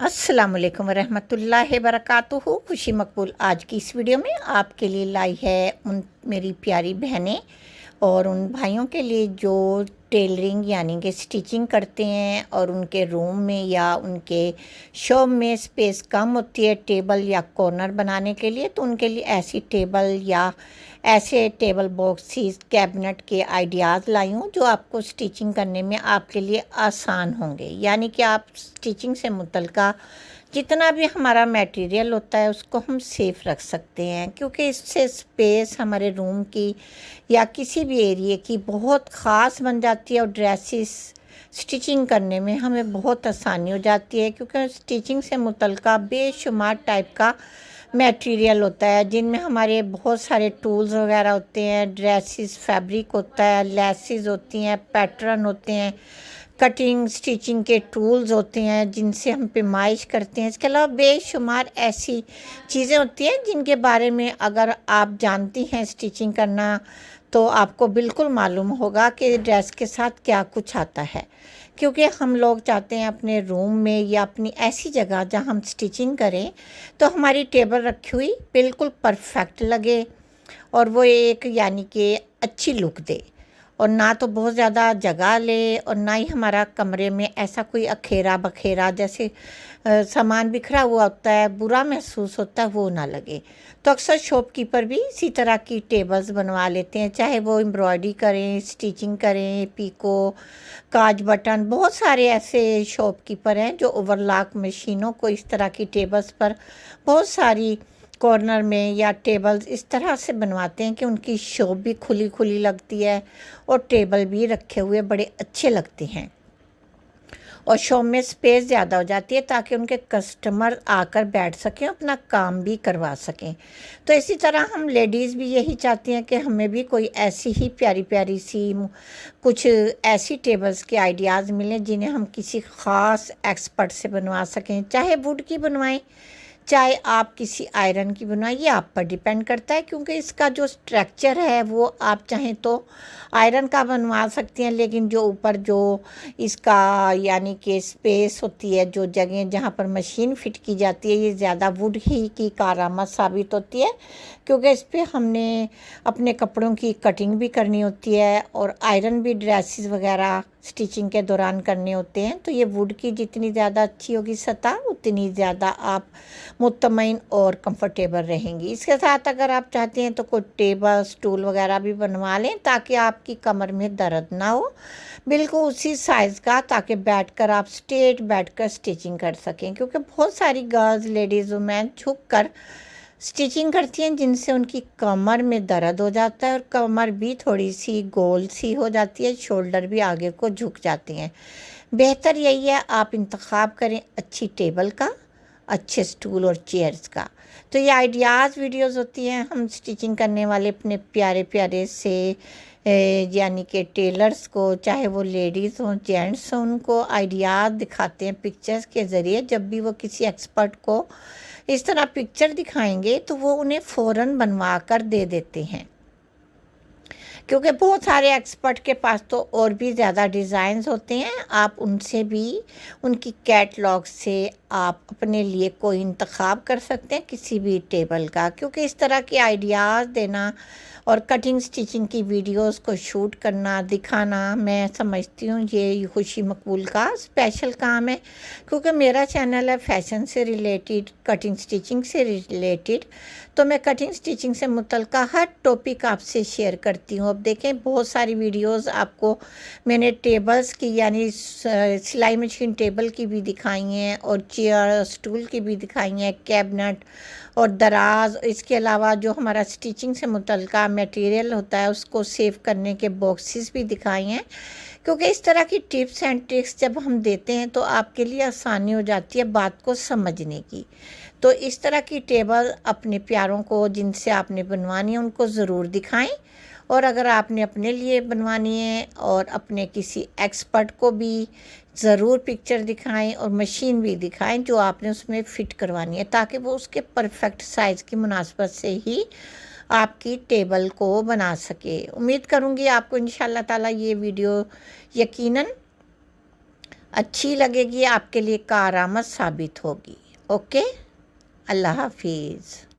अस्सलाम वालेकुम रहमतुल्लाहि बरकातुहू। खुशी मकबूल आज की इस वीडियो में आपके लिए लाई है उन मेरी प्यारी बहनें और उन भाइयों के लिए जो टेलरिंग यानी कि स्टिचिंग करते हैं और उनके रूम में या उनके शॉप में स्पेस कम होती है टेबल या कॉर्नर बनाने के लिए, तो उनके लिए ऐसी टेबल या ऐसे टेबल बॉक्सेस कैबिनेट के आइडियाज़ लाई हूँ जो आपको स्टिचिंग करने में आपके लिए आसान होंगे। यानी कि आप स्टिचिंग से मुतल्लिका जितना भी हमारा मटेरियल होता है उसको हम सेफ़ रख सकते हैं, क्योंकि इससे स्पेस हमारे रूम की या किसी भी एरिए की बहुत ख़ास बन जाती है और ड्रेसेस स्टिचिंग करने में हमें बहुत आसानी हो जाती है, क्योंकि स्टिचिंग से मुतल्लिका बेशुमार टाइप का मटेरियल होता है जिनमें हमारे बहुत सारे टूल्स वगैरह होते हैं, ड्रेसेस फैब्रिक होता है, लेसेस होती हैं, पैटर्न होते हैं, कटिंग स्टिचिंग के टूल्स होते हैं जिनसे हम पेमाइश करते हैं। इसके अलावा बेशुमार ऐसी चीज़ें होती हैं जिनके बारे में अगर आप जानती हैं स्टिचिंग करना तो आपको बिल्कुल मालूम होगा कि ड्रेस के साथ क्या कुछ आता है, क्योंकि हम लोग चाहते हैं अपने रूम में या अपनी ऐसी जगह जहां हम स्टिचिंग करें तो हमारी टेबल रखी हुई बिल्कुल परफेक्ट लगे और वो एक यानी कि अच्छी लुक दे और ना तो बहुत ज़्यादा जगह ले और ना ही हमारा कमरे में ऐसा कोई अखेरा बखेरा जैसे सामान बिखरा हुआ होता है, बुरा महसूस होता है, वो ना लगे। तो अक्सर शॉपकीपर भी इसी तरह की टेबल्स बनवा लेते हैं, चाहे वो एम्ब्रॉयडरी करें, स्टिचिंग करें, पीको, काज बटन। बहुत सारे ऐसे शॉपकीपर हैं जो ओवरलॉक मशीनों को इस तरह की टेबल्स पर बहुत सारी कॉर्नर में या टेबल्स इस तरह से बनवाते हैं कि उनकी शॉप भी खुली खुली लगती है और टेबल भी रखे हुए बड़े अच्छे लगते हैं और शॉप में स्पेस ज़्यादा हो जाती है ताकि उनके कस्टमर आकर बैठ सकें, अपना काम भी करवा सकें। तो इसी तरह हम लेडीज़ भी यही चाहती हैं कि हमें भी कोई ऐसी ही प्यारी प्यारी सी कुछ ऐसी टेबल्स के आइडियाज़ मिलें जिन्हें हम किसी ख़ास एक्सपर्ट से बनवा सकें, चाहे वुड की बनवाएं चाहे आप किसी आयरन की बनाएं, ये आप पर डिपेंड करता है, क्योंकि इसका जो स्ट्रक्चर है वो आप चाहें तो आयरन का बनवा सकती हैं, लेकिन जो ऊपर जो इसका यानी कि स्पेस होती है, जो जगह जहाँ पर मशीन फिट की जाती है, ये ज़्यादा वुड ही की कारआमद साबित होती है, क्योंकि इस पर हमने अपने कपड़ों की कटिंग भी करनी होती है और आयरन भी ड्रेसेस वगैरह स्टिचिंग के दौरान करने होते हैं। तो ये वुड की जितनी ज़्यादा अच्छी होगी सतह उतनी ज़्यादा आप मुतमईन और कंफर्टेबल रहेंगी। इसके साथ अगर आप चाहते हैं तो कोई टेबल स्टूल वगैरह भी बनवा लें ताकि आपकी कमर में दर्द ना हो, बिल्कुल उसी साइज़ का, ताकि बैठकर आप स्ट्रेट बैठकर स्टिचिंग कर सकें, क्योंकि बहुत सारी गर्ल्स लेडीज़ वुमेन झुक कर स्टिचिंग करती हैं जिनसे उनकी कमर में दर्द हो जाता है और कमर भी थोड़ी सी गोल सी हो जाती है, शोल्डर भी आगे को झुक जाते हैं। बेहतर यही है आप इंतखाब करें अच्छी टेबल का, अच्छे स्टूल और चेयर्स का। तो ये आइडियाज़ वीडियोस होती हैं, हम स्टिचिंग करने वाले अपने प्यारे प्यारे से यानी कि टेलर्स को, चाहे वो लेडीज़ हों जेंट्स हों, उनको आइडियाज़ दिखाते हैं पिक्चर्स के ज़रिए। जब भी वो किसी एक्सपर्ट को इस तरह पिक्चर दिखाएंगे तो वो उन्हें फ़ौरन बनवा कर दे देते हैं, क्योंकि बहुत सारे एक्सपर्ट के पास तो और भी ज़्यादा डिज़ाइंस होते हैं। आप उनसे भी उनकी कैटलॉग से आप अपने लिए कोई इंतखाब कर सकते हैं किसी भी टेबल का, क्योंकि इस तरह के आइडियाज़ देना और कटिंग स्टिचिंग की वीडियोस को शूट करना दिखाना, मैं समझती हूँ ये खुशी मकबूल का स्पेशल काम है, क्योंकि मेरा चैनल है फैशन से रिलेटेड, कटिंग स्टिचिंग से रिलेटेड। तो मैं कटिंग स्टिचिंग से मुतल्लिका हर टॉपिक आपसे शेयर करती हूँ। अब देखें बहुत सारी वीडियोस आपको मैंने टेबल्स की यानी सिलाई मशीन टेबल की भी दिखाई हैं और चेयर स्टूल की भी दिखाई हैं, कैबिनेट और दराज। इसके अलावा जो हमारा स्टिचिंग से मुतल्लिका मटेरियल होता है उसको सेव करने के बॉक्सेस भी दिखाई हैं, क्योंकि इस तरह की टिप्स एंड ट्रिक्स जब हम देते हैं तो आपके लिए आसानी हो जाती है बात को समझने की। तो इस तरह की टेबल अपने प्यारों को जिनसे आपने बनवानी है उनको ज़रूर दिखाएं, और अगर आपने अपने लिए बनवानी है और अपने किसी एक्सपर्ट को भी ज़रूर पिक्चर दिखाएं और मशीन भी दिखाएं जो आपने उसमें फ़िट करवानी है, ताकि वो उसके परफेक्ट साइज़ की मुनासबत से ही आपकी टेबल को बना सके। उम्मीद करूँगी आपको इंशाल्लाह ताला ये वीडियो यकीनन अच्छी लगेगी, आपके लिए कारआमद साबित होगी। ओके, अल्लाह हाफिज़।